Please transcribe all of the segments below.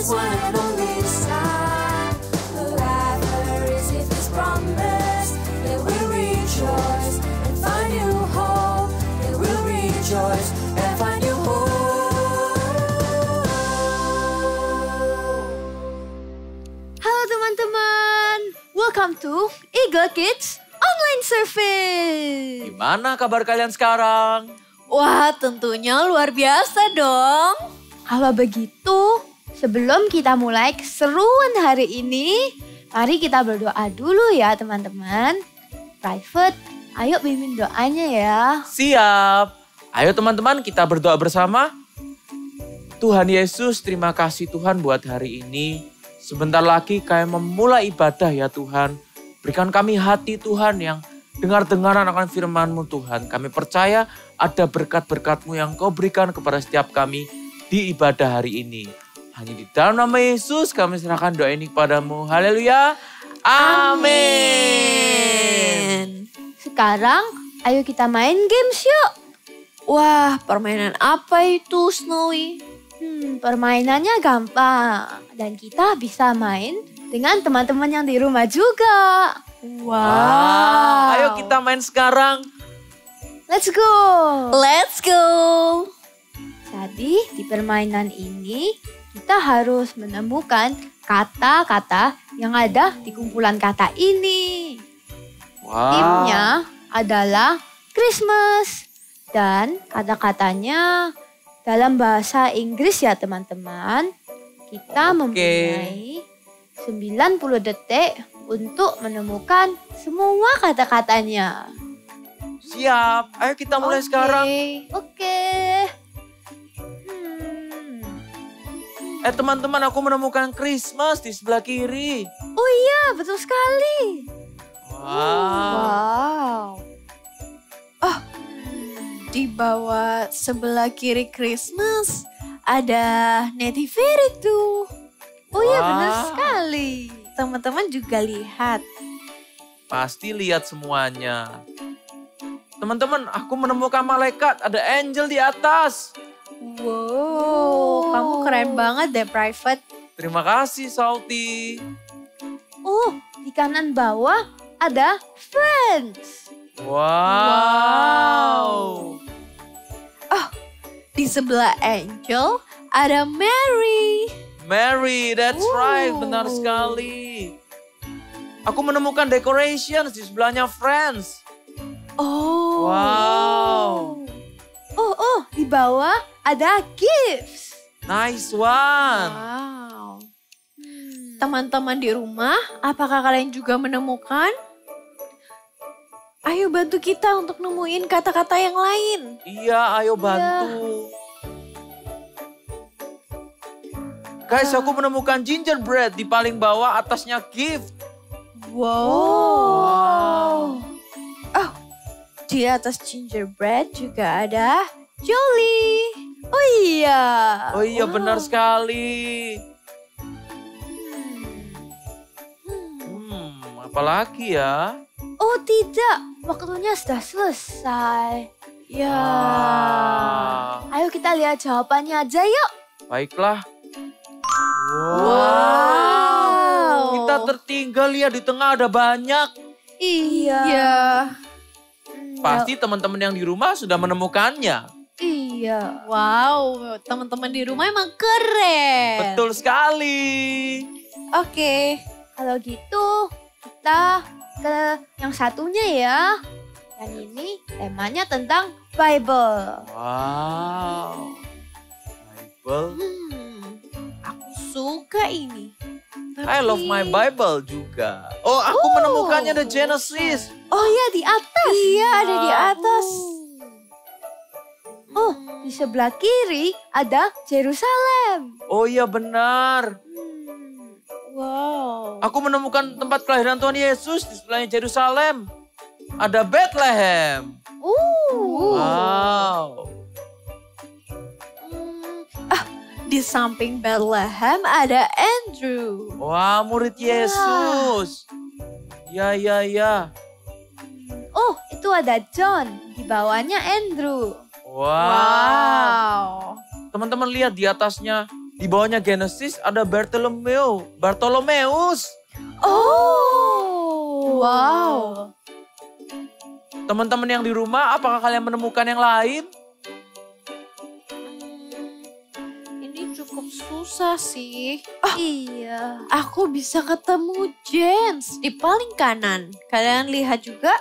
His one and only Son. Whoever receives His promise, they will rejoice and find new hope. They will rejoice and find new hope. Halo teman-teman, welcome to Eagle Kids Online Service. Gimana kabar kalian sekarang? Wah, tentunya luar biasa dong. Kalau begitu, sebelum kita mulai keseruan hari ini, mari kita berdoa dulu ya teman-teman. Private, ayo pimpin doanya ya. Siap. Ayo teman-teman kita berdoa bersama. Tuhan Yesus, terima kasih Tuhan buat hari ini. Sebentar lagi kami memulai ibadah ya Tuhan. Berikan kami hati Tuhan yang dengar-dengaran akan firman-Mu Tuhan. Kami percaya ada berkat-berkat-Mu yang Kau berikan kepada setiap kami di ibadah hari ini. Hanya di dalam nama Yesus kami serahkan doa ini kepadamu. Haleluya. Amin. Sekarang, ayo kita main games yuk. Wah, permainan apa itu, Snowy? Permainannya gampang. Dan kita bisa main dengan teman-teman yang di rumah juga. Wow. Ayo kita main sekarang. Let's go. Let's go. Jadi di permainan ini kita harus menemukan kata-kata yang ada di kumpulan kata ini. Wow. Timnya adalah Christmas. Dan kata-katanya dalam bahasa Inggris ya teman-teman. Kita mempunyai 90 detik untuk menemukan semua kata-katanya. Siap, ayo kita mulai sekarang. Oke. Teman-teman, aku menemukan Christmas di sebelah kiri. Oh iya, betul sekali. Wow. Oh, di bawah sebelah kiri Christmas ada Nativity tuh. Oh iya, benar sekali. Teman-teman juga lihat. Pasti lihat semuanya. Teman-teman, aku menemukan malaikat, ada angel di atas. Wow, kamu keren banget deh, Private. Terima kasih, Salty. Oh, di kanan bawah ada friends. Wow. Oh, di sebelah angel ada Mary. Mary, that's right, benar sekali. Aku menemukan decorations di sebelahnya friends. Oh. Wow. Oh, di bawah ada gifts. Nice one. Wow. Teman-teman di rumah, apakah kalian juga menemukan? Ayo bantu kita untuk nemuin kata-kata yang lain. Iya, ayo bantu. Guys, aku menemukan gingerbread di paling bawah, atasnya gift. Wow. Oh, di atas gingerbread juga ada Jolly. Oh iya. Oh iya, benar sekali. Apalagi ya? Oh tidak, waktunya sudah selesai. Ya. Ayo kita lihat jawabannya aja yuk. Baiklah. Wow. Kita tertinggal ya, di tengah ada banyak. Iya. Pasti teman-teman yang di rumah sudah menemukannya. Iya. Wow, teman-teman di rumah emang keren. Betul sekali. Oke. Kalau gitu kita ke yang satunya ya. Yang ini temanya tentang Bible. Wow. Bible. Aku suka ini. I love my Bible juga. Oh, aku menemukannya di Genesis. Oh iya, di atas. Iya, ada di atas. Oh, di sebelah kiri ada Yerusalem. Oh iya, benar. Wow. Aku menemukan tempat kelahiran Tuhan Yesus di sebelahnya Yerusalem. Ada Bethlehem. Wow. Di samping Bethlehem ada Andrew. Wah, murid Yesus. Ya. Oh, itu ada John. Di bawahnya Andrew. Wow. Teman-teman lihat di atasnya. Di bawahnya Genesis ada Bartolomeus. Oh. Wow. Teman-teman yang di rumah, apakah kalian menemukan yang lain? Ini cukup susah sih. Iya. Aku bisa ketemu James di paling kanan. Kalian lihat juga?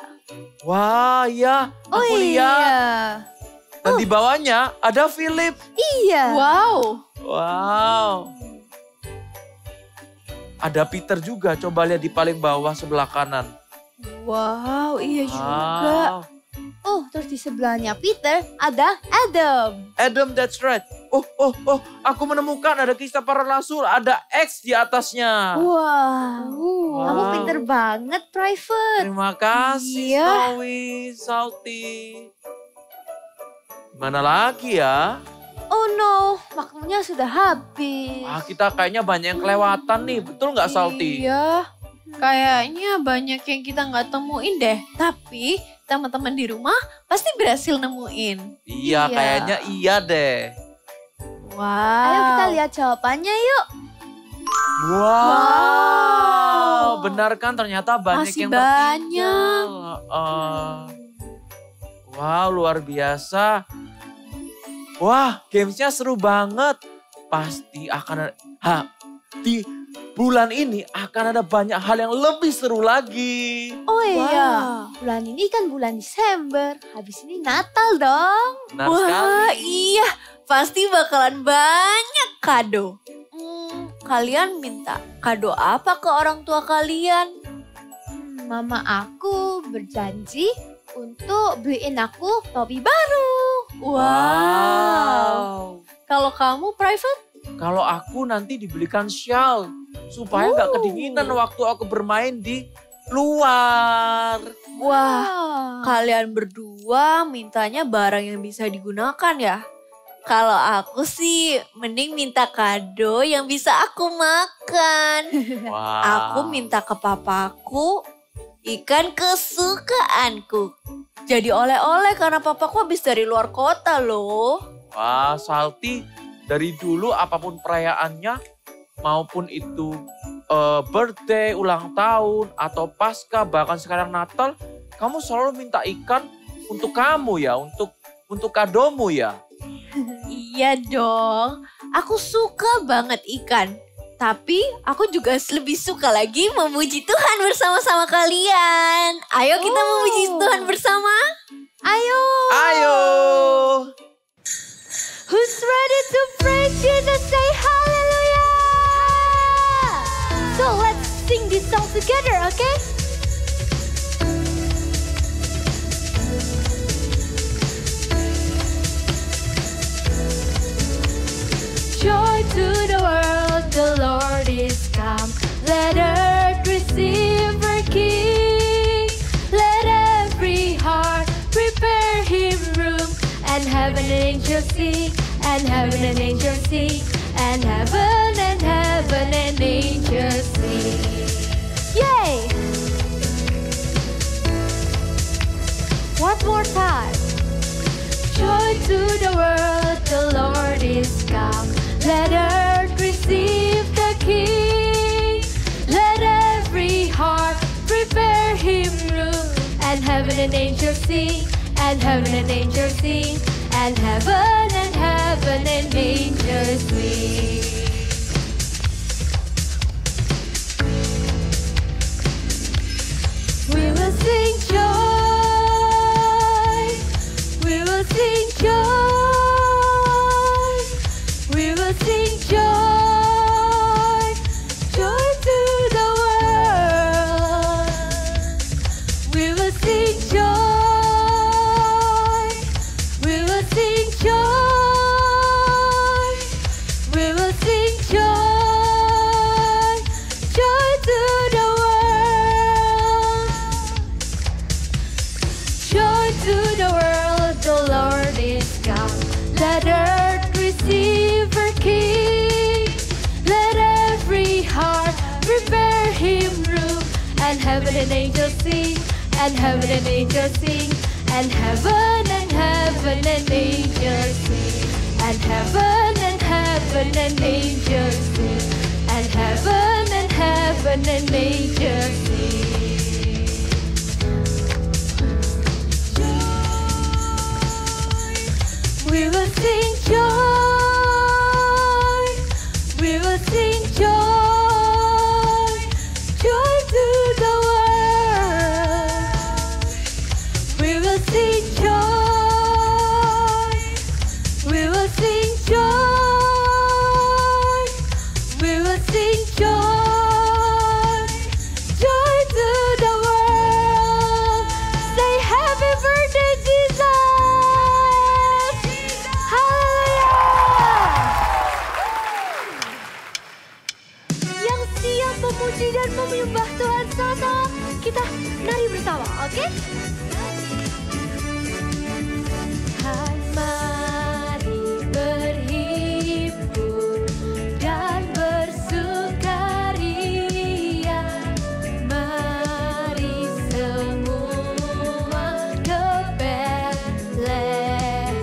Wah, iya. Aku lihat. Dan di bawahnya ada Philip. Iya. Wow. Wow. Ada Peter juga. Coba lihat di paling bawah sebelah kanan. Wow, iya juga. Wow. Oh, terus di sebelahnya Peter ada Adam. Adam, that's right. Oh, aku menemukan ada Kisah Para Rasul, ada X di atasnya. Wah. Wow. Kamu pinter banget, Private. Terima kasih, Iya. Snowy, Salty. Mana lagi ya? Oh no, waktunya sudah habis. Kita kayaknya banyak yang kelewatan nih, betul nggak Salty? Iya. Kayaknya banyak yang kita nggak temuin deh. Tapi teman-teman di rumah pasti berhasil nemuin. Iya, Iya. kayaknya iya deh. Wow. Ayo kita lihat jawabannya yuk. Wow, benar kan ternyata banyak Masih yang banyak. tertinggal. Wow, luar biasa. Wah, gamesnya seru banget. Pasti akan di bulan ini akan ada banyak hal yang lebih seru lagi. Oh iya, Wow. bulan ini kan bulan Desember. Habis ini Natal dong. Benar Wah, sekali. iya. Pasti bakalan banyak kado. Kalian minta kado apa ke orang tua kalian? Mama aku berjanji untuk beliin aku topi baru. Wow. Kalau kamu private? Kalau aku nanti dibelikan shawl supaya nggak kedinginan waktu aku bermain di luar. Wah, kalian berdua mintanya barang yang bisa digunakan ya? Kalau aku sih mending minta kado yang bisa aku makan. Wow. Aku minta ke papaku ikan kesukaanku. Jadi oleh-oleh karena papaku habis dari luar kota loh. Wah, Salty dari dulu apapun perayaannya maupun itu birthday, ulang tahun atau Paskah bahkan sekarang Natal, kamu selalu minta ikan untuk kamu ya, untuk kadomu ya. Iya dong, aku suka banget ikan. Tapi aku juga lebih suka lagi memuji Tuhan bersama-sama kalian. Ayo kita memuji Tuhan bersama. Ayo. Ayo. Who's ready to praise Jesus? Say hallelujah. So let's sing this song together, okay? Joy to the world, the Lord is come. Let earth receive her King. Let every heart prepare him room. And heaven and angels sing, and heaven and angels sing, and heaven and angels sing. Yay! One more time. Joy to the world, the Lord is come. Let earth receive the King. Let every heart prepare him room. And heaven and angels sing, and heaven and angels sing, and heaven and angels sing. We will sing joy. We will sing joy. We will sing joy. Joy to the world. We will sing joy. We will sing joy. We will sing joy. Joy to the world. Joy to the world, the Lord is come. Let earth receive her King. Let every heart prepare him room. And heaven and angels sing, and heaven and angels sing, and heaven and angels sing, and heaven and angels memuji dan menyembah Tuhan sama-sama. Kita nari bersama, oke? Hai, mari berhimpun dan bersukaria. Mari semua ke Betlehem.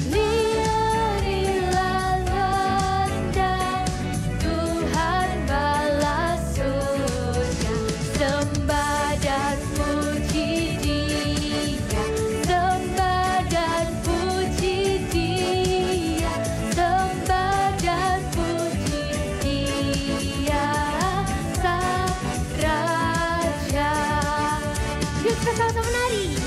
Lirilah rendang, Tuhan balas surga. Sembah dan puji Dia, sembah dan puji Dia, sembah dan puji Dia, Sang Raja. Yuk kita sama-sama nari.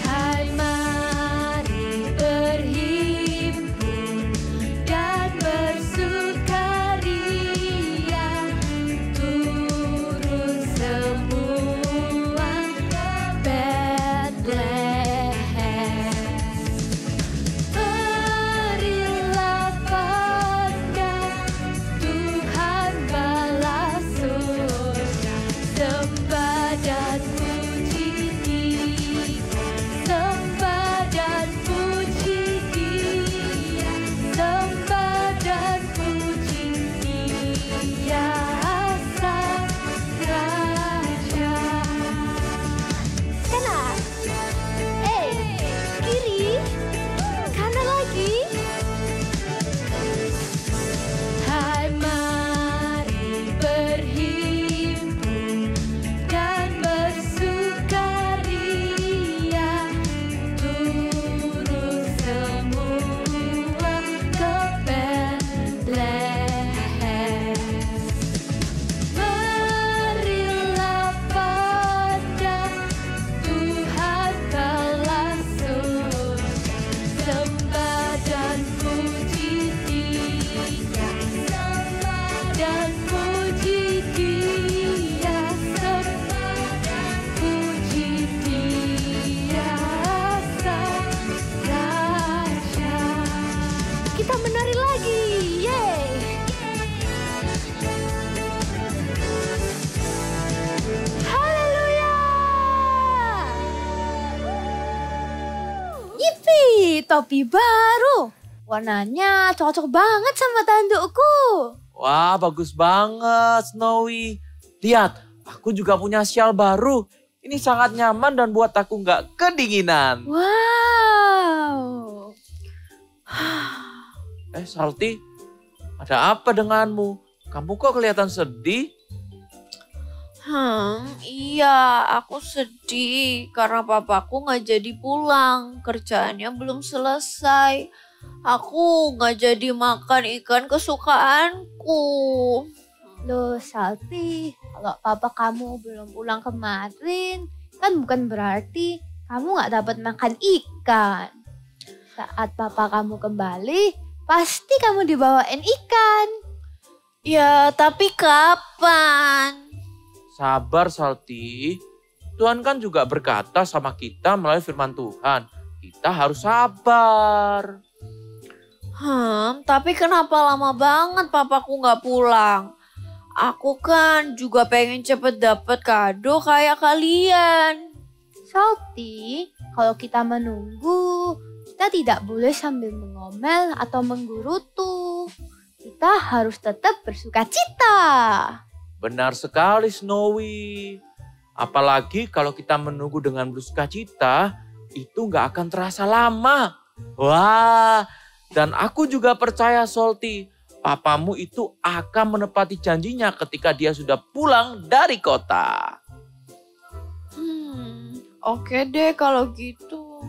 Hai, mari berhimpun dan bersukaria. Turun semua ke Betlehem. Berilah pandang, Tuhan balas surga. Sembah dan puji Dia, sembah dan puji Dia, sembah dan puji Dia, Sang Raja. Kanan, kiri, kanan lagi. Hai, mari berhimpun dan bersukaria. Turun semua ke Betlehem. Berilah pandang, Tuhan balas surga. Sembah dan puji Dia, sembah dan puji Dia, sembah dan puji Dia, Sang Raja. Kita menari lagi, yeay! Haleluya! Yippee, topi baru. Warnanya cocok banget sama tandukku. Wah, bagus banget Snowy. Lihat, aku juga punya syal baru. Ini sangat nyaman dan buat aku nggak kedinginan. Wow. Salty, ada apa denganmu? Kamu kok kelihatan sedih? Iya, aku sedih karena papaku nggak jadi pulang. Kerjaannya belum selesai. Aku nggak jadi makan ikan kesukaanku. Loh Salty, kalau papa kamu belum pulang kemarin, kan bukan berarti kamu nggak dapat makan ikan. Saat papa kamu kembali, pasti kamu dibawain ikan. Ya, tapi kapan? Sabar Salty. Tuhan kan juga berkata sama kita melalui firman Tuhan. Kita harus sabar. Tapi kenapa lama banget papaku nggak pulang? Aku kan juga pengen cepet dapet kado kayak kalian. Salty, kalau kita menunggu, kita tidak boleh sambil mengomel atau menggerutu. Kita harus tetap bersuka cita. Benar sekali Snowy. Apalagi kalau kita menunggu dengan bersuka cita, itu nggak akan terasa lama. Wah, dan aku juga percaya Salty, papamu itu akan menepati janjinya ketika dia sudah pulang dari kota. Oke deh kalau gitu.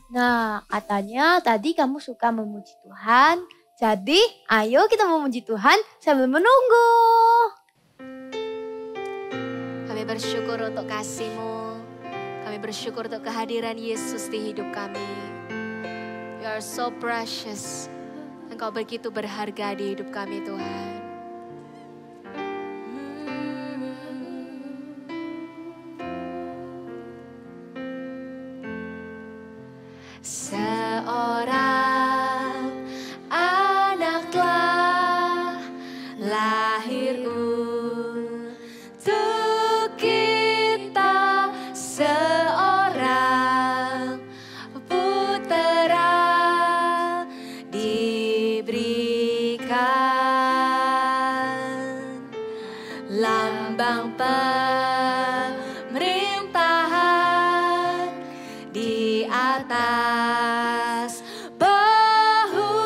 Nah, katanya tadi kamu suka memuji Tuhan. Jadi, ayo kita memuji Tuhan sambil menunggu. Kami bersyukur untuk kasih-Mu. Kami bersyukur untuk kehadiran Yesus di hidup kami. You are so precious. Engkau begitu berharga di hidup kami Tuhan. Seorang anak telah lahir untuk kita, seorang putera diberikan, lambang pemerintahan di atas bahunya,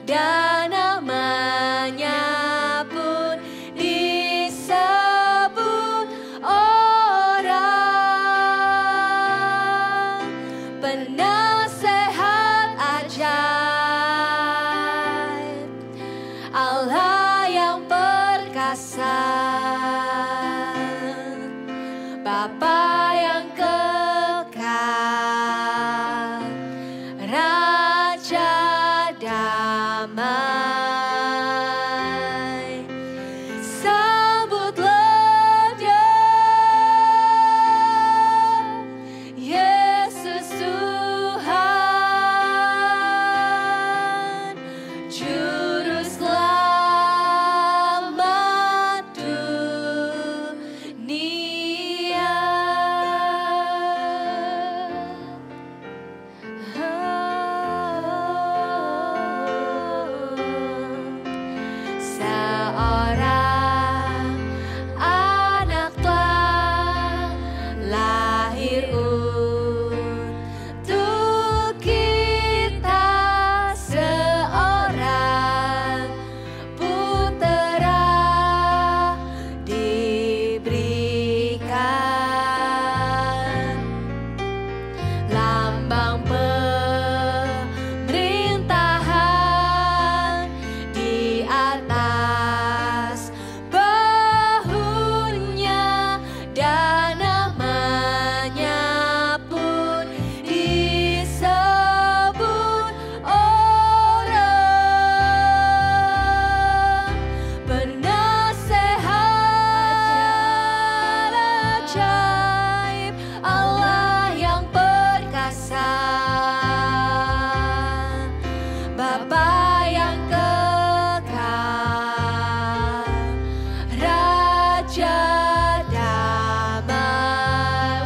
dan namanya pun disebut orang penasehat ajaib, Allah yang perkasa, Bapa yang kekal, Raja damai. Sambutlah Dia, Yesus Tuhan, Juru Selamat dunia. Seorang anak telah lahir untuk kita, seorang putera diberikan, lambang pemerintahan di atas bahunya, dan namanya pun disebut orang penasehat ajaib, Allah yang perkasa, Bapa yang kekal, Raja damai.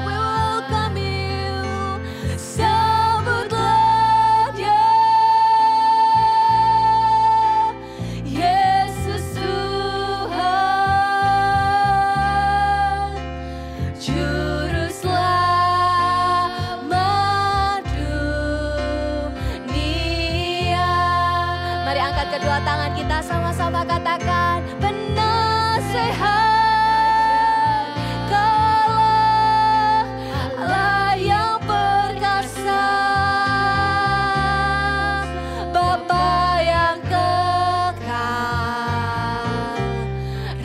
We welcome you. Sambutlah Dia, Yesus Tuhan, Juru Selamat dunia. Mari angkat kedua tangan kita, sama-sama katakan, penasehat, Kaulah Allah yang perkasa, Bapa yang kekal,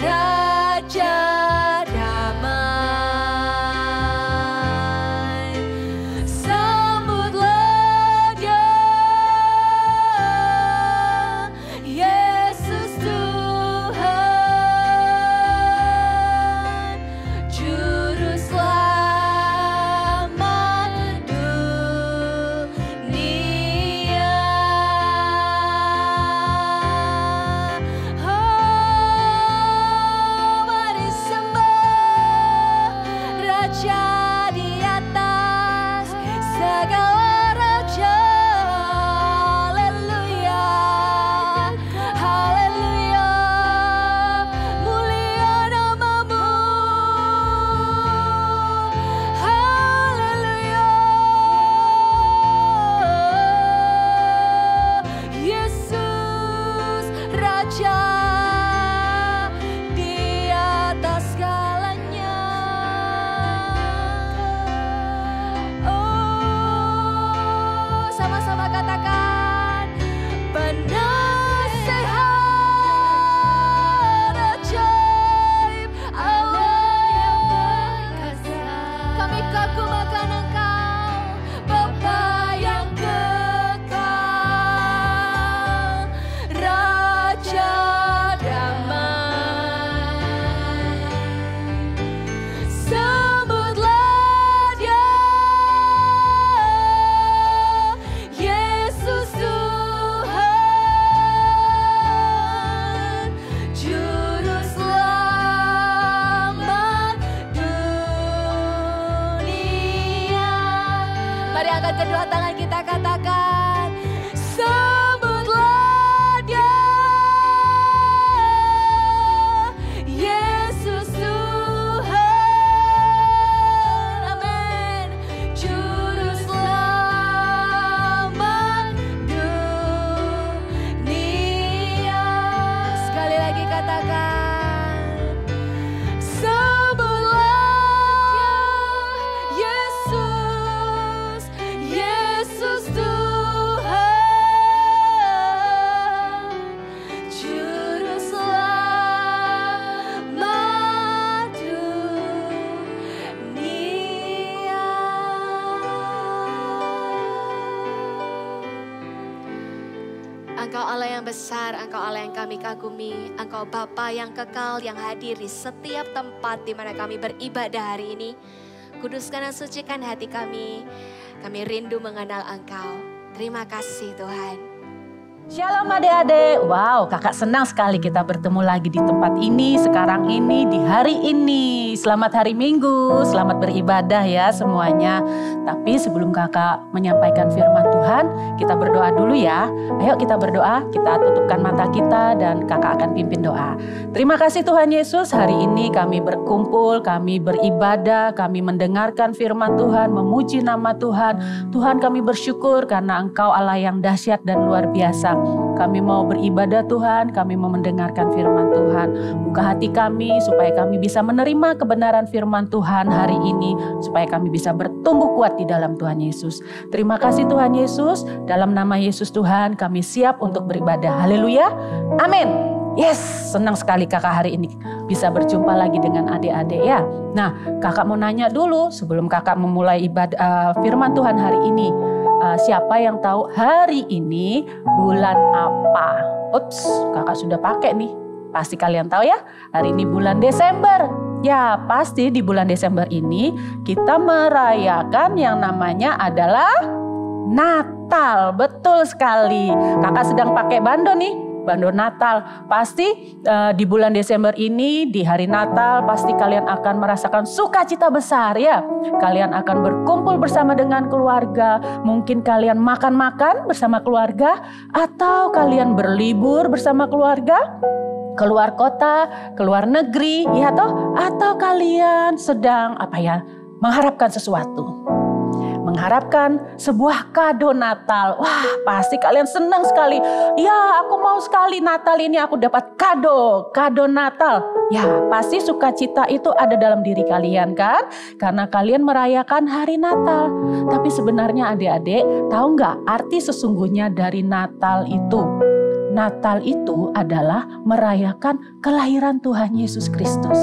Raja damai. Sambutlah Dia, Yesus Tuhan, Juru Selamat dunia. Oh, mari sembah Raja di atas segala raja. Haleluya, haleluya, mulia namamu. Haleluya, Yesus Raja di atas segalanya. Oh, sama-sama katakan, penasehat ajaib, Allah yang perkasa, kami kagum akan Engkau, Bapa yang kekal, Raja damai. Sambutlah Dia, Angkat kedua tangan kita katakan, sembutlah Dia, Yesus Tuhan. Amin. Juru selamat dunia. Sekali lagi katakan, Yesus Tuhan, Juru Selamat dunia. Engkau Allah yang besar, Engkau Allah yang kami kagumi, Engkau Bapa yang kekal yang hadir di setiap tempat di mana kami beribadah hari ini. Kuduskan dan sucikan hati kami. Kami rindu mengenal Engkau. Terima kasih Tuhan. Shalom adik-adik. Wow, kakak senang sekali kita bertemu lagi di tempat ini, sekarang ini, di hari ini. Selamat hari Minggu, selamat beribadah ya semuanya. Tapi sebelum kakak menyampaikan firman Tuhan, kita berdoa dulu ya. Ayo kita berdoa, kita tutupkan mata kita dan kakak akan pimpin doa. Terima kasih Tuhan Yesus, hari ini kami berkumpul, kami beribadah, kami mendengarkan firman Tuhan, memuji nama Tuhan. Tuhan kami bersyukur karena Engkau Allah yang dahsyat dan luar biasa. Kami mau beribadah Tuhan, kami mau mendengarkan firman Tuhan. Buka hati kami supaya kami bisa menerima kebenaran firman Tuhan hari ini. Supaya kami bisa bertumbuh kuat di dalam Tuhan Yesus. Terima kasih Tuhan Yesus. Dalam nama Yesus Tuhan kami siap untuk beribadah. Haleluya. Amin. Yes, senang sekali kakak hari ini bisa berjumpa lagi dengan adik-adik ya. Nah, kakak mau nanya dulu sebelum kakak memulai ibadah firman Tuhan hari ini. Siapa yang tahu hari ini bulan apa? Ups, kakak sudah pakai nih. Pasti kalian tahu ya, hari ini bulan Desember. Ya, pasti di bulan Desember ini kita merayakan yang namanya adalah Natal. Betul sekali. Kakak sedang pakai bando nih. Bando Natal. Pasti di bulan Desember ini, di hari Natal, pasti kalian akan merasakan sukacita besar ya. Kalian akan berkumpul bersama dengan keluarga. Mungkin kalian makan-makan bersama keluarga. Atau kalian berlibur bersama keluarga. Keluar kota, keluar negeri, ya toh? Atau kalian sedang mengharapkan sesuatu. Mengharapkan sebuah kado Natal. Wah, pasti kalian senang sekali. Ya, aku mau sekali Natal ini aku dapat kado Natal. Ya, pasti sukacita itu ada dalam diri kalian kan? Karena kalian merayakan hari Natal. Tapi sebenarnya adik-adik, tahu nggak arti sesungguhnya dari Natal itu? Natal itu adalah merayakan kelahiran Tuhan Yesus Kristus.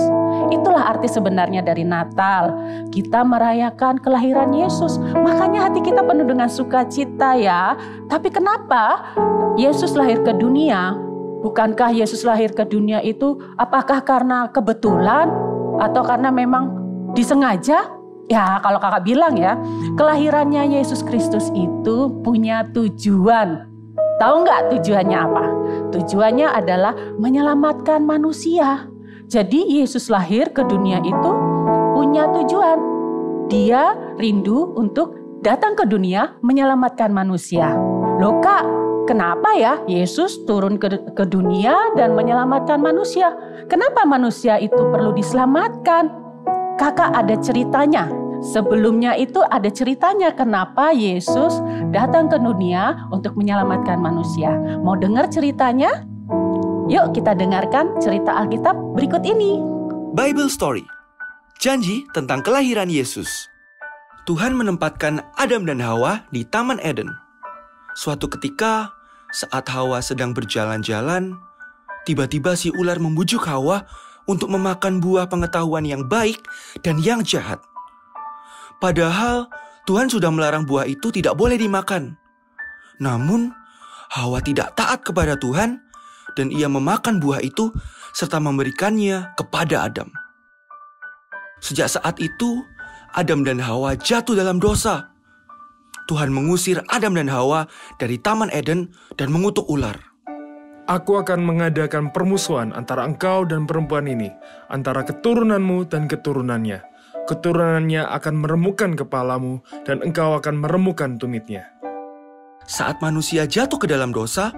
Itulah arti sebenarnya dari Natal. Kita merayakan kelahiran Yesus. Makanya hati kita penuh dengan sukacita ya. Tapi kenapa Yesus lahir ke dunia? Bukankah Yesus lahir ke dunia itu apakah karena kebetulan atau karena memang disengaja? Ya, kalau kakak bilang ya, kelahirannya Yesus Kristus itu punya tujuan. Tahu nggak tujuannya apa? Tujuannya adalah menyelamatkan manusia. Jadi Yesus lahir ke dunia itu punya tujuan. Dia rindu untuk datang ke dunia menyelamatkan manusia. Loh kak, kenapa ya Yesus turun ke dunia dan menyelamatkan manusia? Kenapa manusia itu perlu diselamatkan? Kakak ada ceritanya. Sebelumnya itu ada ceritanya kenapa Yesus datang ke dunia untuk menyelamatkan manusia. Mau dengar ceritanya? Yuk kita dengarkan cerita Alkitab berikut ini. Bible Story. Janji tentang kelahiran Yesus. Tuhan menempatkan Adam dan Hawa di Taman Eden. Suatu ketika, saat Hawa sedang berjalan-jalan, tiba-tiba si ular membujuk Hawa untuk memakan buah pengetahuan yang baik dan yang jahat. Padahal Tuhan sudah melarang buah itu tidak boleh dimakan. Namun Hawa tidak taat kepada Tuhan dan ia memakan buah itu serta memberikannya kepada Adam. Sejak saat itu Adam dan Hawa jatuh dalam dosa. Tuhan mengusir Adam dan Hawa dari Taman Eden dan mengutuk ular. Aku akan mengadakan permusuhan antara engkau dan perempuan ini, antara keturunanmu dan keturunannya. keturunannya akan meremukkan kepalamu dan engkau akan meremukkan tumitnya. Saat manusia jatuh ke dalam dosa,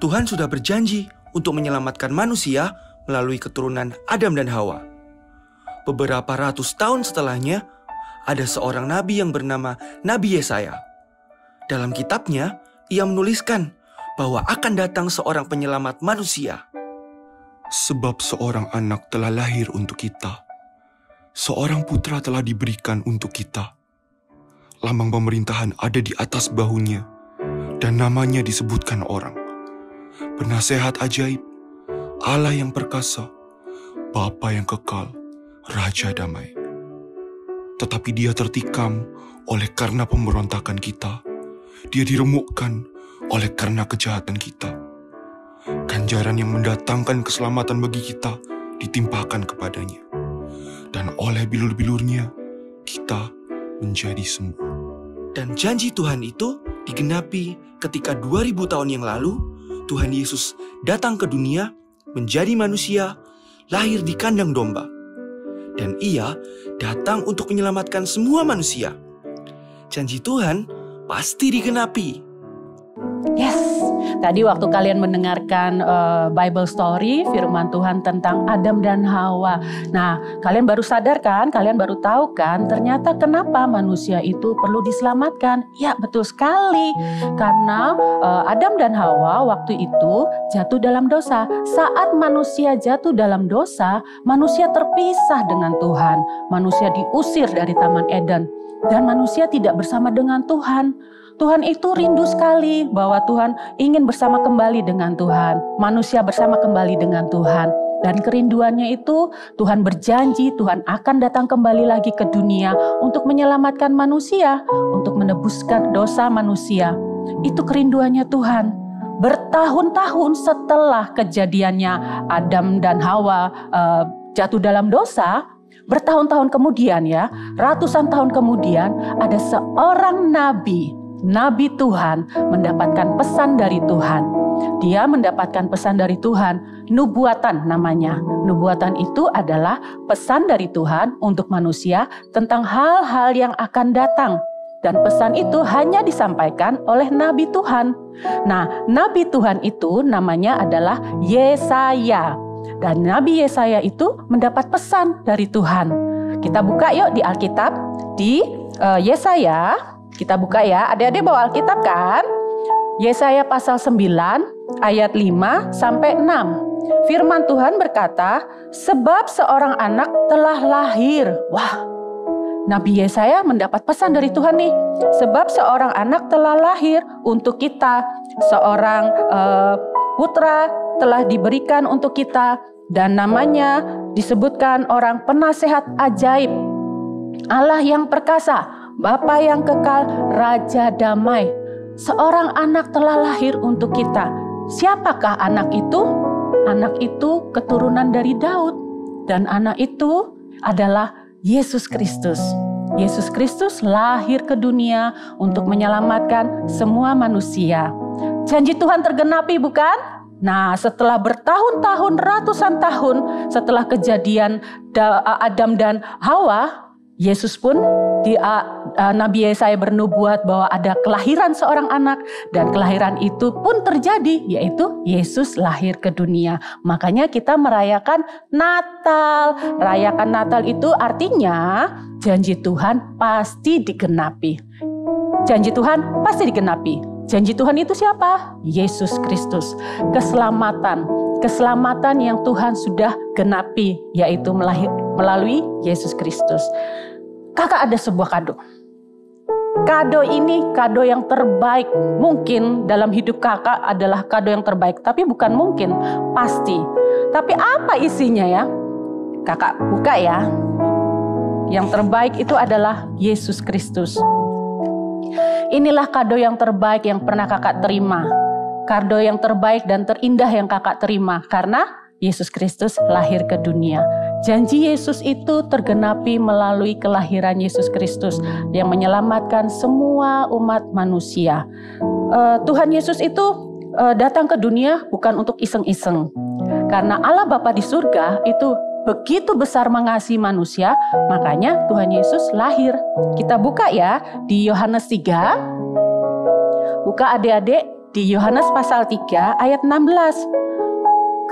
Tuhan sudah berjanji untuk menyelamatkan manusia melalui keturunan Adam dan Hawa. Beberapa ratus tahun setelahnya, ada seorang nabi yang bernama Nabi Yesaya. Dalam kitabnya, ia menuliskan bahwa akan datang seorang penyelamat manusia. Sebab seorang anak telah lahir untuk kita. Seorang putra telah diberikan untuk kita. Lambang pemerintahan ada di atas bahunya, dan namanya disebutkan orang. Penasehat ajaib, Allah yang perkasa, Bapa yang kekal, Raja damai. Tetapi dia tertikam oleh karena pemberontakan kita. Dia diremukkan oleh karena kejahatan kita. Ganjaran yang mendatangkan keselamatan bagi kita ditimpakan kepadanya. Dan oleh bilur-bilurnya, kita menjadi sembuh. Dan janji Tuhan itu digenapi ketika 2000 tahun yang lalu, Tuhan Yesus datang ke dunia, menjadi manusia, lahir di kandang domba. Dan ia datang untuk menyelamatkan semua manusia. Janji Tuhan pasti digenapi. Yes, tadi waktu kalian mendengarkan Bible story, firman Tuhan tentang Adam dan Hawa. Nah, kalian baru sadar kan, kalian baru tahu kan, ternyata kenapa manusia itu perlu diselamatkan. Ya, betul sekali. Karena Adam dan Hawa waktu itu jatuh dalam dosa. Saat manusia jatuh dalam dosa, manusia terpisah dengan Tuhan. Manusia diusir dari Taman Eden. Dan manusia tidak bersama dengan Tuhan. Tuhan itu rindu sekali bahwa Tuhan ingin bersama kembali dengan Tuhan. Manusia bersama kembali dengan Tuhan. Dan kerinduannya itu Tuhan berjanji Tuhan akan datang kembali lagi ke dunia untuk menyelamatkan manusia, untuk menebuskan dosa manusia. Itu kerinduannya Tuhan. Bertahun-tahun setelah kejadiannya Adam dan Hawa jatuh dalam dosa, bertahun-tahun kemudian ya, ratusan tahun kemudian ada seorang Nabi Tuhan mendapatkan pesan dari Tuhan. Dia mendapatkan pesan dari Tuhan, nubuatan namanya. Nubuatan itu adalah pesan dari Tuhan untuk manusia tentang hal-hal yang akan datang. Dan pesan itu hanya disampaikan oleh Nabi Tuhan. Nah, Nabi Tuhan itu namanya adalah Yesaya. Dan Nabi Yesaya itu mendapat pesan dari Tuhan. Kita buka yuk di Alkitab, di Yesaya. Kita buka ya, adik-adik bawa Alkitab kan? Yesaya pasal 9 ayat 5 sampai 6. Firman Tuhan berkata, sebab seorang anak telah lahir. Wah, Nabi Yesaya mendapat pesan dari Tuhan nih. Sebab seorang anak telah lahir untuk kita. Seorang putra telah diberikan untuk kita. Dan namanya disebutkan orang penasehat ajaib. Allah yang perkasa. Bapa yang kekal, Raja damai. Seorang anak telah lahir untuk kita. Siapakah anak itu? Anak itu keturunan dari Daud. Dan anak itu adalah Yesus Kristus. Yesus Kristus lahir ke dunia untuk menyelamatkan semua manusia. Janji Tuhan tergenapi bukan? Nah, setelah bertahun-tahun, ratusan tahun setelah kejadian Adam dan Hawa, Yesus pun Nabi Yesaya bernubuat bahwa ada kelahiran seorang anak dan kelahiran itu pun terjadi, yaitu Yesus lahir ke dunia. Makanya kita merayakan Natal. Rayakan Natal itu artinya janji Tuhan pasti digenapi. Janji Tuhan pasti digenapi. Janji Tuhan itu siapa? Yesus Kristus. Keselamatan yang Tuhan sudah genapi, yaitu melalui Yesus Kristus. Kakak ada sebuah kado. Kado ini kado yang terbaik. Mungkin dalam hidup kakak adalah kado yang terbaik. Tapi bukan mungkin, pasti. Tapi apa isinya ya? Kakak buka ya. Yang terbaik itu adalah Yesus Kristus. Inilah kado yang terbaik yang pernah kakak terima. Kado yang terbaik dan terindah yang kakak terima. Karena Yesus Kristus lahir ke dunia. Janji Yesus itu tergenapi melalui kelahiran Yesus Kristus yang menyelamatkan semua umat manusia. Tuhan Yesus itu datang ke dunia bukan untuk iseng-iseng. Karena Allah Bapa di surga itu begitu besar mengasihi manusia, makanya Tuhan Yesus lahir. Kita buka ya di Yohanes 3. Buka adik-adik di Yohanes pasal 3 ayat 16.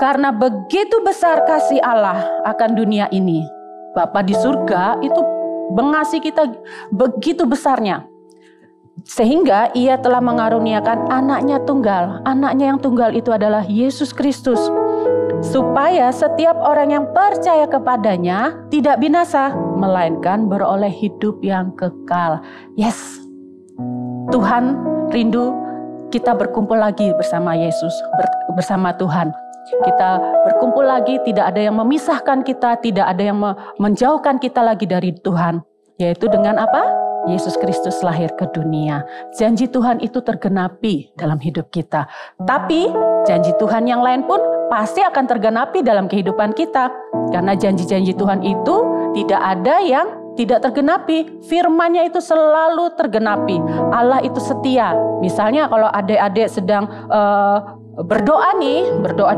Karena begitu besar kasih Allah akan dunia ini. Bapa di surga itu mengasihi kita begitu besarnya. Sehingga ia telah mengaruniakan anaknya tunggal. Anaknya yang tunggal itu adalah Yesus Kristus. Supaya setiap orang yang percaya kepadanya tidak binasa, melainkan beroleh hidup yang kekal. Yes, Tuhan rindu kita berkumpul lagi bersama Yesus, bersama Tuhan. Kita berkumpul lagi, tidak ada yang memisahkan kita, tidak ada yang menjauhkan kita lagi dari Tuhan. Yaitu dengan apa? Yesus Kristus lahir ke dunia. Janji Tuhan itu tergenapi dalam hidup kita. Tapi janji Tuhan yang lain pun pasti akan tergenapi dalam kehidupan kita. Karena janji-janji Tuhan itu tidak ada yang tidak tergenapi. Firman-Nya itu selalu tergenapi. Allah itu setia. Misalnya kalau adik-adik sedang berdoa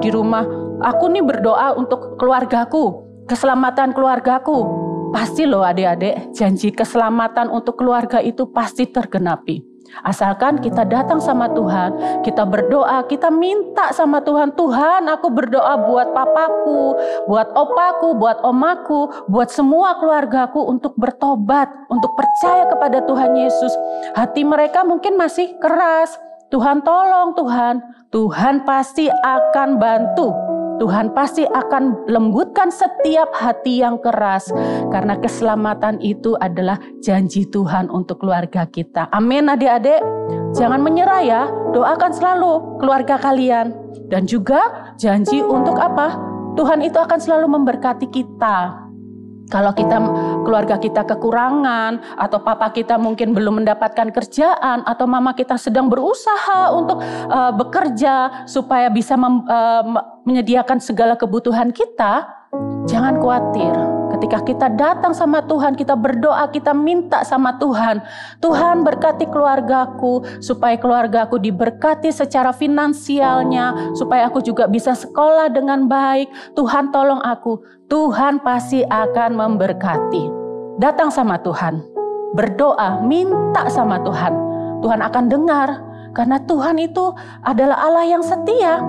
di rumah. Aku nih berdoa untuk keluargaku, keselamatan keluargaku. Pasti loh adik-adik, janji keselamatan untuk keluarga itu pasti tergenapi. Asalkan kita datang sama Tuhan, kita berdoa, kita minta sama Tuhan, Tuhan aku berdoa buat papaku, buat opaku, buat omaku, buat semua keluargaku untuk bertobat, untuk percaya kepada Tuhan Yesus. Hati mereka mungkin masih keras, Tuhan tolong Tuhan, Tuhan pasti akan bantu. Tuhan pasti akan lembutkan setiap hati yang keras. Karena keselamatan itu adalah janji Tuhan untuk keluarga kita. Amin adik-adik. Jangan menyerah ya. Doakan selalu keluarga kalian. Dan juga janji untuk apa? Tuhan itu akan selalu memberkati kita. Kalau keluarga kita kekurangan, atau papa kita mungkin belum mendapatkan kerjaan, atau mama kita sedang berusaha untuk bekerja supaya bisa menyediakan segala kebutuhan kita, jangan khawatir. Ketika kita datang sama Tuhan, kita berdoa, kita minta sama Tuhan, Tuhan berkati keluargaku, supaya keluargaku diberkati secara finansialnya, supaya aku juga bisa sekolah dengan baik. Tuhan tolong aku, Tuhan pasti akan memberkati. Datang sama Tuhan, berdoa, minta sama Tuhan. Tuhan akan dengar, karena Tuhan itu adalah Allah yang setia.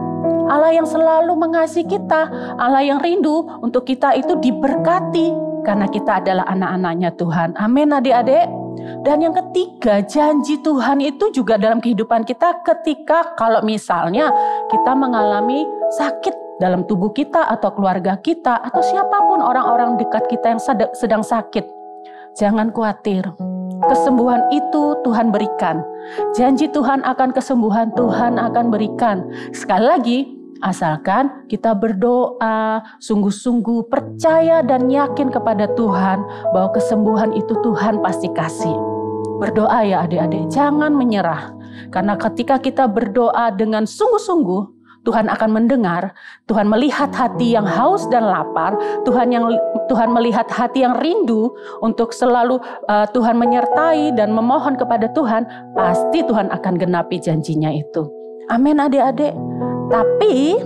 Allah yang selalu mengasihi kita, Allah yang rindu untuk kita itu diberkati karena kita adalah anak-anaknya Tuhan. Amin adik-adik. Dan yang ketiga, janji Tuhan itu juga dalam kehidupan kita ketika kalau misalnya kita mengalami sakit dalam tubuh kita atau keluarga kita atau siapapun orang-orang dekat kita yang sedang sakit. Jangan khawatir. Kesembuhan itu Tuhan berikan. Janji Tuhan akan kesembuhan Tuhan akan berikan. Sekali lagi, asalkan kita berdoa, sungguh-sungguh percaya dan yakin kepada Tuhan bahwa kesembuhan itu Tuhan pasti kasih. Berdoa ya adik-adik, jangan menyerah. Karena ketika kita berdoa dengan sungguh-sungguh, Tuhan akan mendengar, Tuhan melihat hati yang haus dan lapar, Tuhan melihat hati yang rindu untuk selalu Tuhan menyertai dan memohon kepada Tuhan, pasti Tuhan akan genapi janjinya itu. Amin adik-adik. Tapi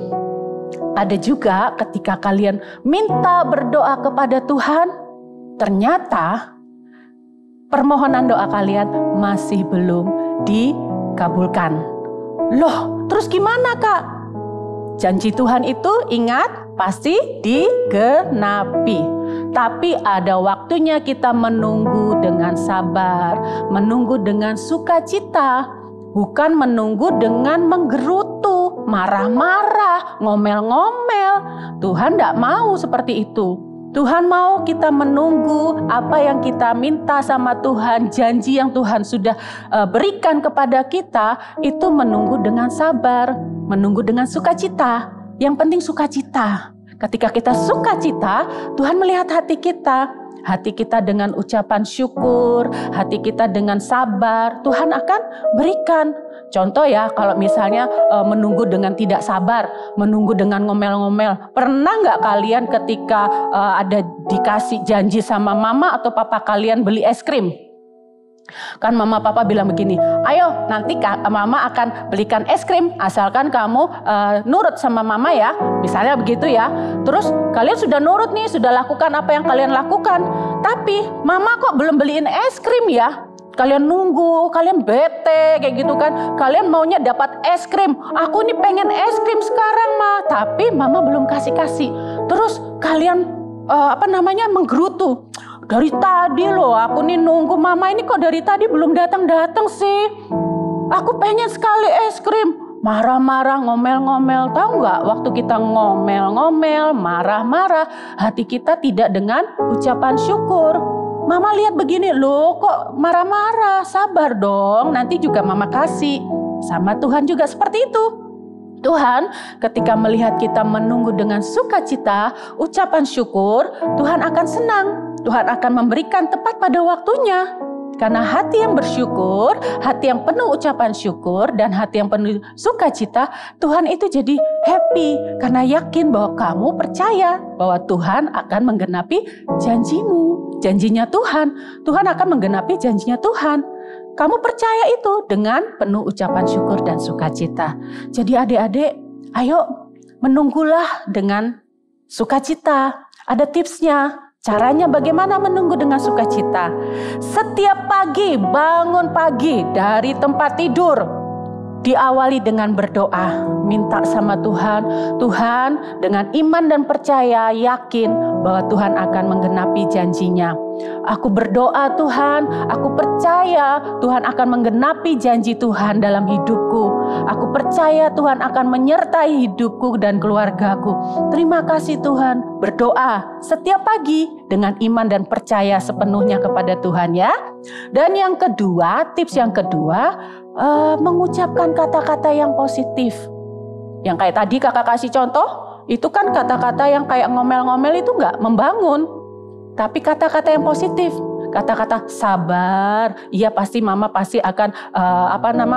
ada juga ketika kalian minta berdoa kepada Tuhan, ternyata permohonan doa kalian masih belum dikabulkan. Loh, terus gimana Kak? Janji Tuhan itu ingat pasti digenapi. Tapi ada waktunya kita menunggu dengan sabar, menunggu dengan sukacita, bukan menunggu dengan menggerutu, marah-marah, ngomel-ngomel. Tuhan tidak mau seperti itu. Tuhan mau kita menunggu apa yang kita minta sama Tuhan, janji yang Tuhan sudah berikan kepada kita, itu menunggu dengan sabar, menunggu dengan sukacita. Yang penting sukacita. Ketika kita sukacita, Tuhan melihat hati kita dengan ucapan syukur, hati kita dengan sabar, Tuhan akan berikan. Contoh ya, kalau misalnya menunggu dengan tidak sabar, menunggu dengan ngomel-ngomel. Pernah nggak kalian ketika ada dikasih janji sama mama atau papa kalian beli es krim? Kan mama papa bilang begini, ayo nanti mama akan belikan es krim asalkan kamu nurut sama mama ya. Misalnya begitu ya. Terus kalian sudah nurut nih, sudah lakukan apa yang kalian lakukan. Tapi mama kok belum beliin es krim ya. Kalian nunggu, kalian bete kayak gitu kan. Kalian maunya dapat es krim. Aku nih pengen es krim sekarang Ma. Tapi mama belum kasih-kasih. Terus kalian menggerutu. Dari tadi loh aku nih nunggu mama ini kok dari tadi belum datang-datang sih. Aku pengen sekali es krim. Marah-marah, ngomel-ngomel. Tahu nggak waktu kita ngomel-ngomel, marah-marah, hati kita tidak dengan ucapan syukur. Mama lihat begini loh kok marah-marah. Sabar dong, nanti juga mama kasih. Sama Tuhan juga seperti itu. Tuhan ketika melihat kita menunggu dengan sukacita, ucapan syukur, Tuhan akan senang. Tuhan akan memberikan tepat pada waktunya. Karena hati yang bersyukur, hati yang penuh ucapan syukur, dan hati yang penuh sukacita, Tuhan itu jadi happy. Karena yakin bahwa kamu percaya bahwa Tuhan akan menggenapi janjimu. Janjinya Tuhan, Tuhan akan menggenapi janjinya Tuhan. Kamu percaya itu dengan penuh ucapan syukur dan sukacita. Jadi adik-adik, ayo menunggulah dengan sukacita. Ada tipsnya. Caranya bagaimana menunggu dengan sukacita? Setiap pagi, bangun pagi dari tempat tidur. Diawali dengan berdoa. Minta sama Tuhan. Tuhan dengan iman dan percaya yakin bahwa Tuhan akan menggenapi janjinya. Aku berdoa Tuhan, aku percaya Tuhan akan menggenapi janji Tuhan dalam hidupku. Aku percaya Tuhan akan menyertai hidupku dan keluargaku. Terima kasih Tuhan. Berdoa setiap pagi dengan iman dan percaya sepenuhnya kepada Tuhan ya. Dan yang kedua, tips yang kedua, mengucapkan kata-kata yang positif. Yang kayak tadi kakak kasih contoh, itu kan kata-kata yang kayak ngomel-ngomel itu nggak membangun. Tapi kata-kata yang positif, kata-kata sabar, iya pasti mama pasti akan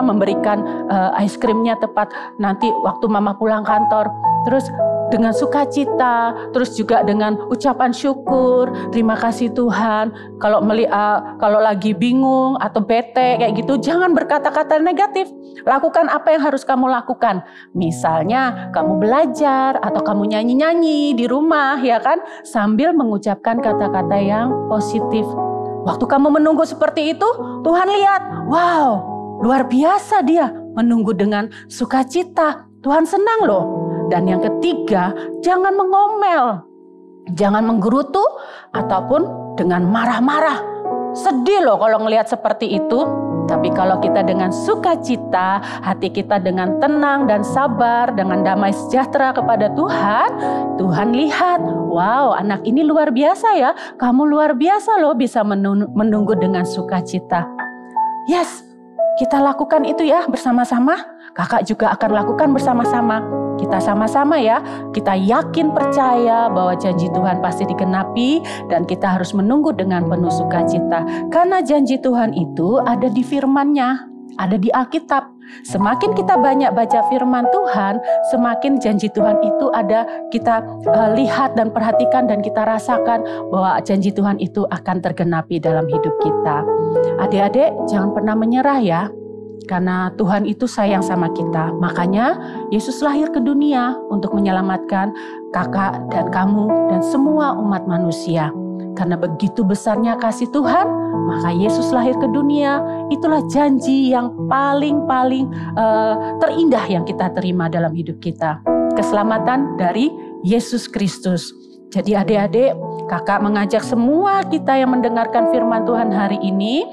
memberikan es krimnya tepat nanti waktu mama pulang kantor. Terus dengan sukacita, terus juga dengan ucapan syukur, terima kasih Tuhan. Kalau lagi bingung atau bete kayak gitu, jangan berkata-kata negatif. Lakukan apa yang harus kamu lakukan. Misalnya kamu belajar atau kamu nyanyi-nyanyi di rumah ya kan, sambil mengucapkan kata-kata yang positif. Waktu kamu menunggu seperti itu, Tuhan lihat, wow, luar biasa dia menunggu dengan sukacita. Tuhan senang loh. Dan yang ketiga, jangan mengomel, jangan menggerutu ataupun dengan marah-marah. Sedih loh kalau ngelihat seperti itu. Tapi kalau kita dengan sukacita, hati kita dengan tenang dan sabar, dengan damai sejahtera kepada Tuhan, Tuhan lihat, wow, anak ini luar biasa ya. Kamu luar biasa loh bisa menunggu dengan sukacita. Yes, kita lakukan itu ya bersama-sama. Kakak juga akan lakukan bersama-sama. Kita sama-sama ya, kita yakin percaya bahwa janji Tuhan pasti digenapi dan kita harus menunggu dengan penuh sukacita. Karena janji Tuhan itu ada di firman-Nya, ada di Alkitab. Semakin kita banyak baca firman Tuhan, semakin janji Tuhan itu ada kita lihat dan perhatikan dan kita rasakan bahwa janji Tuhan itu akan tergenapi dalam hidup kita. Adik-adik, jangan pernah menyerah ya. Karena Tuhan itu sayang sama kita. Makanya Yesus lahir ke dunia untuk menyelamatkan kakak dan kamu dan semua umat manusia. Karena begitu besarnya kasih Tuhan, maka Yesus lahir ke dunia. Itulah janji yang paling terindah yang kita terima dalam hidup kita. Keselamatan dari Yesus Kristus. Jadi adik-adik, kakak mengajak semua kita yang mendengarkan firman Tuhan hari ini,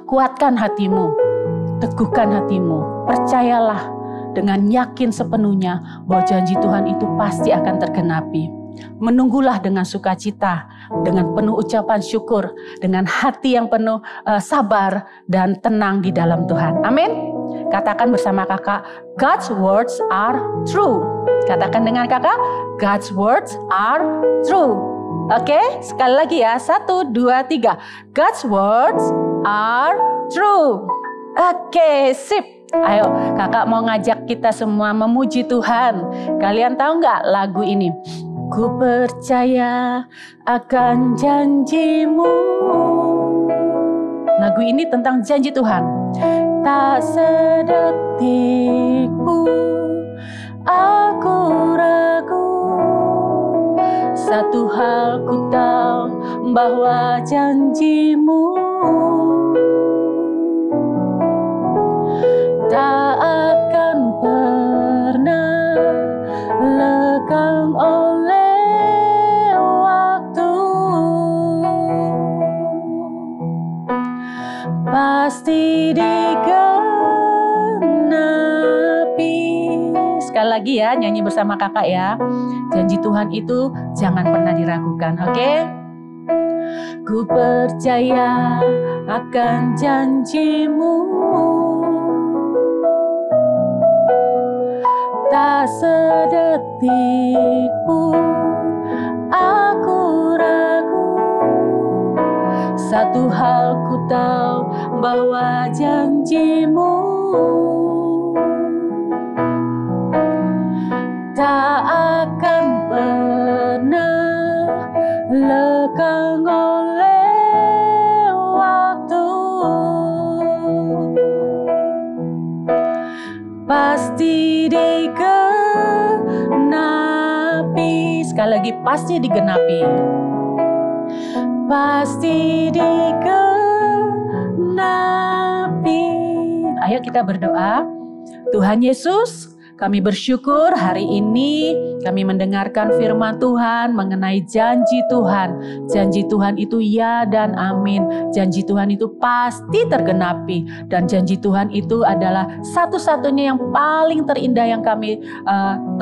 kuatkan hatimu. Teguhkan hatimu, percayalah dengan yakin sepenuhnya bahwa janji Tuhan itu pasti akan tergenapi. Menunggulah dengan sukacita, dengan penuh ucapan syukur, dengan hati yang penuh sabar dan tenang di dalam Tuhan. Amin. Katakan bersama kakak, God's words are true. Katakan dengan kakak, God's words are true. Oke, sekali lagi ya. 1, 2, 3. God's words are true. Oke, sip. Ayo, kakak mau ngajak kita semua memuji Tuhan. Kalian tahu nggak lagu ini? Ku percaya akan janjimu. Lagu ini tentang janji Tuhan. Tak sedetik pun aku ragu, satu hal ku tahu bahwa janjimu tak akan pernah lekang oleh waktu. Pasti digenapi. Sekali lagi ya, nyanyi bersama kakak ya. Janji Tuhan itu jangan pernah diragukan, oke? Ku percaya akan janjimu, tak sedetik pun aku ragu, satu hal ku tahu bahwa janjimu tak akan pernah lekang oleh waktu. Pasti digenapi. Sekali lagi, pasti digenapi. Pasti digenapi. Ayo kita berdoa. Tuhan Yesus, kami bersyukur hari ini kami mendengarkan firman Tuhan mengenai janji Tuhan. Janji Tuhan itu ya dan amin. Janji Tuhan itu pasti tergenapi. Dan janji Tuhan itu adalah satu-satunya yang paling terindah yang kami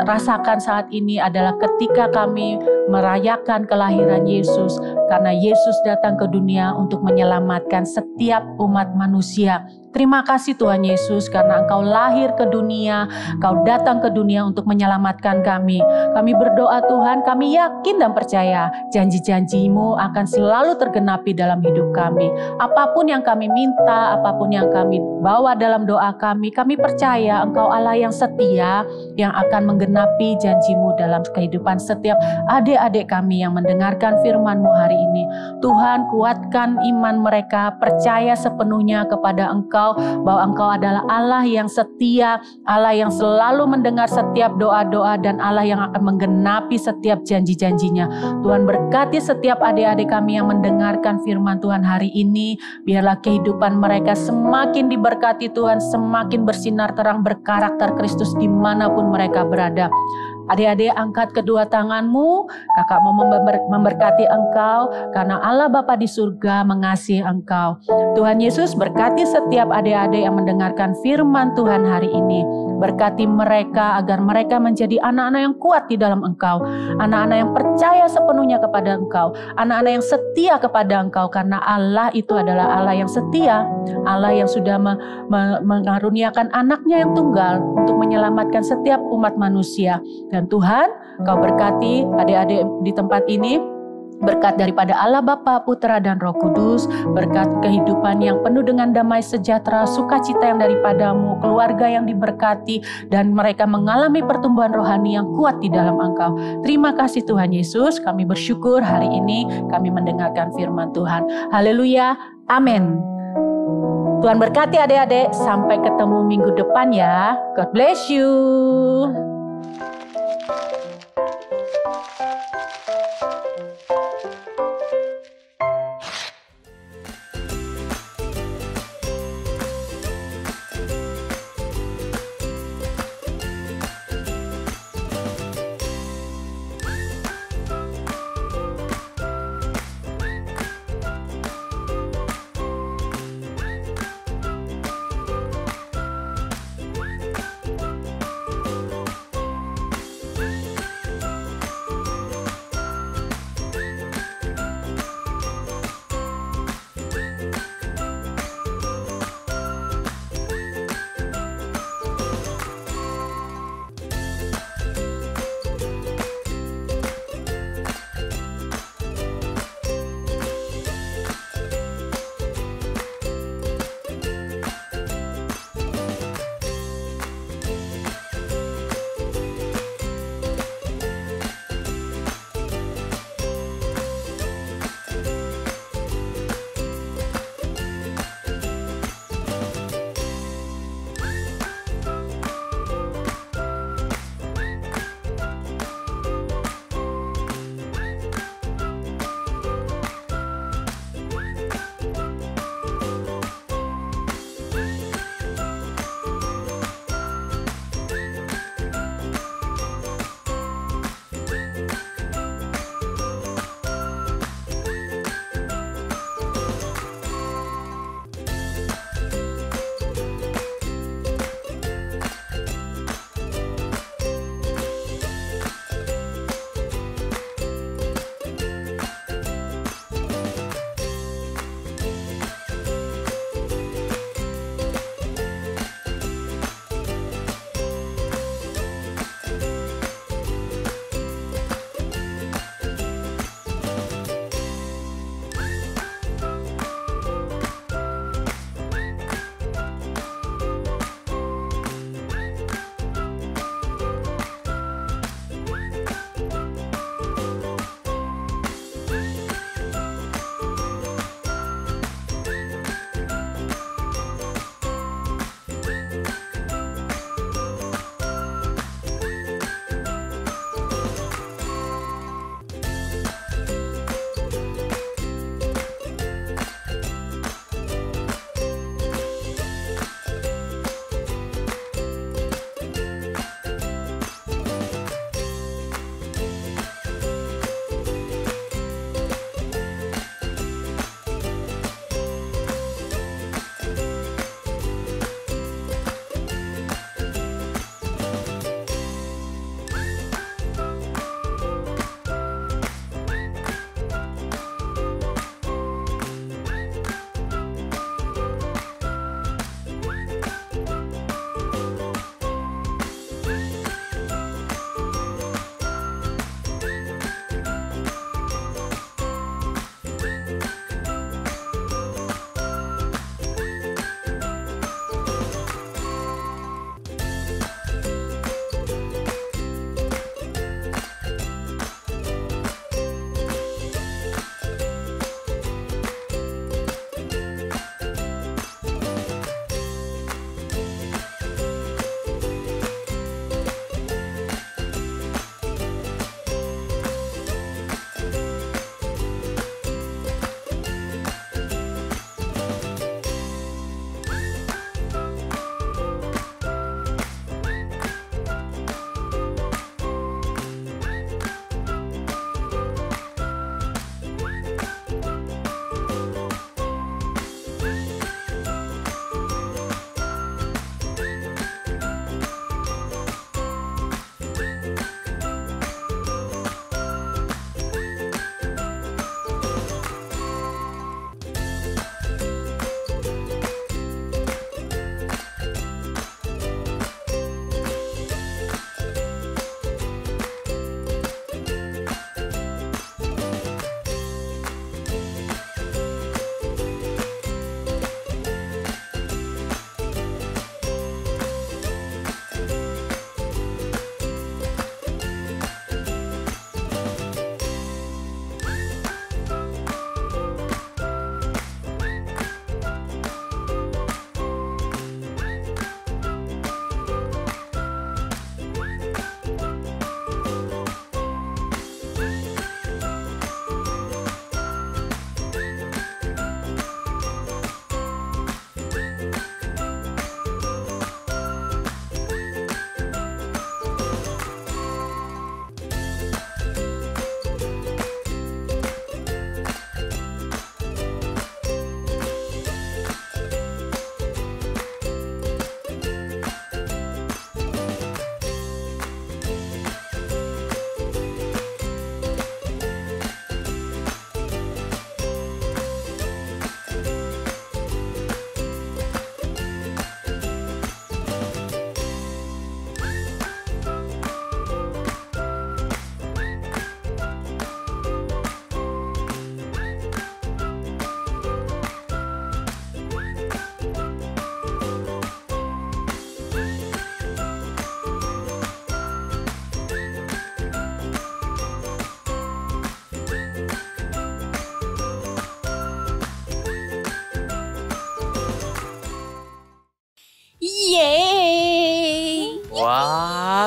rasakan saat ini adalah ketika kami merayakan kelahiran Yesus. Karena Yesus datang ke dunia untuk menyelamatkan setiap umat manusia. Terima kasih Tuhan Yesus karena Engkau lahir ke dunia, Engkau datang ke dunia untuk menyelamatkan kami. Kami berdoa Tuhan, kami yakin dan percaya janji-janji-Mu akan selalu tergenapi dalam hidup kami. Apapun yang kami minta, apapun yang kami bawa dalam doa kami percaya Engkau Allah yang setia yang akan menggenapi janji-Mu dalam kehidupan setiap adik-adik kami yang mendengarkan firman-Mu hari ini. Tuhan, kuatkan iman mereka, percaya sepenuhnya kepada Engkau, bahwa Engkau adalah Allah yang setia, Allah yang selalu mendengar setiap doa-doa dan Allah yang akan menggenapi setiap janji-janjinya. Tuhan, berkati setiap adik-adik kami yang mendengarkan firman Tuhan hari ini. Biarlah kehidupan mereka semakin diberkati Tuhan, semakin bersinar terang berkarakter Kristus dimanapun mereka berada. Adik-adik, angkat kedua tanganmu. Kakak mau memberkati engkau karena Allah Bapa di surga mengasihi engkau. Tuhan Yesus, berkati setiap adik-adik yang mendengarkan firman Tuhan hari ini. Berkati mereka agar mereka menjadi anak-anak yang kuat di dalam Engkau. Anak-anak yang percaya sepenuhnya kepada Engkau. Anak-anak yang setia kepada Engkau. Karena Allah itu adalah Allah yang setia. Allah yang sudah mengaruniakan anaknya yang tunggal untuk menyelamatkan setiap umat manusia. Dan Tuhan, Kau berkati adik-adik di tempat ini. Berkat daripada Allah Bapa, Putra dan Roh Kudus, berkat kehidupan yang penuh dengan damai sejahtera, sukacita yang daripadamu, keluarga yang diberkati, dan mereka mengalami pertumbuhan rohani yang kuat di dalam Engkau. Terima kasih Tuhan Yesus, kami bersyukur hari ini kami mendengarkan firman Tuhan. Haleluya, amin. Tuhan berkati adik-adik, sampai ketemu minggu depan ya. God bless you.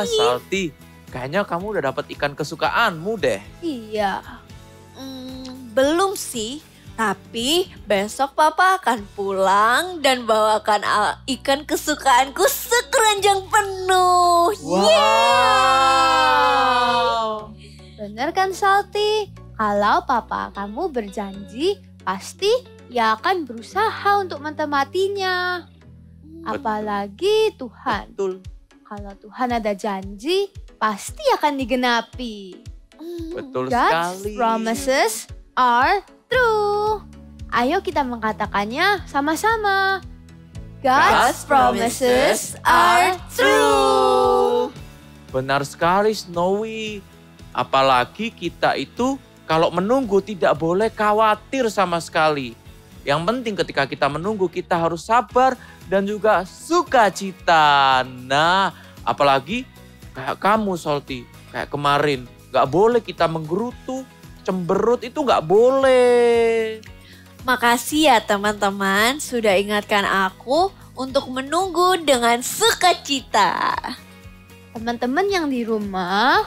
Wah, Salty, kayaknya kamu udah dapat ikan kesukaanmu deh. Iya. Belum sih, tapi besok papa akan pulang dan bawakan ikan kesukaanku sekeranjang penuh. Wow. Bener kan Salty? Kalau papa kamu berjanji, pasti ia akan berusaha untuk menepatinya. Apalagi Tuhan. Betul. Kalau Tuhan ada janji, pasti akan digenapi. Betul God's sekali. promises are true. Ayo kita mengatakannya sama-sama. God's promises are true. Benar sekali Snowy. Apalagi kita itu kalau menunggu tidak boleh khawatir sama sekali. Yang penting ketika kita menunggu kita harus sabar dan juga sukacita. Nah, apalagi kayak kamu Salty, kayak kemarin. Gak boleh kita menggerutu, cemberut itu gak boleh. Makasih ya teman-teman sudah ingatkan aku untuk menunggu dengan sukacita. Teman-teman yang di rumah,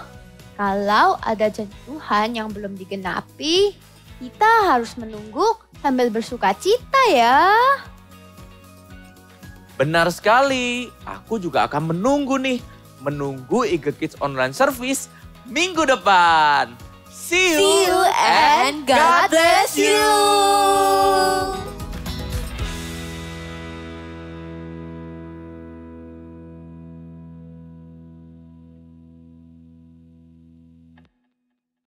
kalau ada janji Tuhan yang belum digenapi, kita harus menunggu sambil bersukacita ya. Benar sekali, aku juga akan menunggu nih. Menunggu Eagle Kids Online Service minggu depan. See you and God bless you.